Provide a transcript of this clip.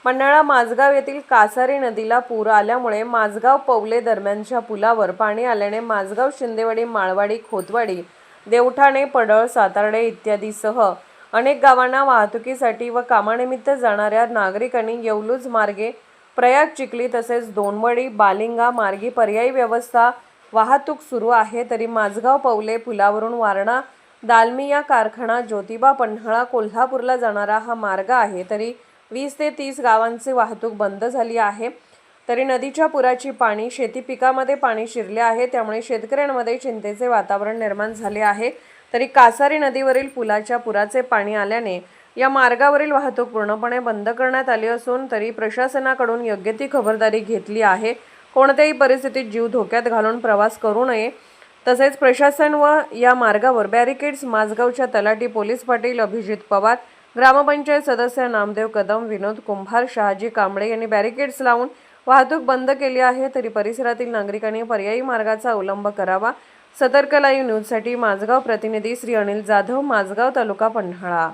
पन्हाळा माझगाव येथील कासारी नदीला पूर आल्यामुळे माझगाव पवले दरम्यानच्या पुलावर पाणी आल्याने माझगाव शिंदेवाडी माळवाडी खोतवाडी देवठाणे पडळ सातार्डे इत्यादीसह अनेक गावांना वाहतुकीसाठी व कामानिमित्त जाणाऱ्या नागरिकांनी येवलूज मार्गे प्रयाग चिखली तसेच दोनवडी बालिंगा मार्गी पर्यायी व्यवस्था वाहतूक सुरू आहे। तरी माझगाव पवले पुलावरून वारणा दालमिया कारखाना ज्योतिबा पन्हाळा कोल्हापूरला जाणारा हा मार्ग आहे। तरी 20 ते 30 गावांची वाहतूक बंद झाली आहे। तरी नदीच्या पुराची पाणी शेती पिकामध्ये पाणी शिरले आहे, त्यामुळे शेतकऱ्यांमध्ये चिंतेचे वातावरण निर्माण झाले आहे। तरी कासारी नदीवरील पुलाच्या पुराचे पाणी आल्याने या मार्गावरील वाहतूक पूर्णपणे बंद करण्यात आली असून तरी प्रशासनाकडून योग्य ती खबरदारी घेतली आहे। कोणत्याही परिस्थितीत जीव धोक्यात घालून प्रवास करू नये। तसेच प्रशासन व या मार्गावर बॅरिकेड्स माझगावच्या तलाठी पोलीस पाटील अभिजित पवार, ग्रामपंचायत सदस्य नामदेव कदम, विनोद कुंभार, शहाजी कांबळे यांनी बॅरिकेड्स लावून वाहतूक बंद केली आहे। तरी परिसरातील नागरिकांनी पर्यायी मार्गाचा अवलंब करावा। सतर्क लाईव्ह न्यूजसाठी माझगाव प्रतिनिधी श्री अनिल जाधव, माझगाव तालुका पन्हाळा।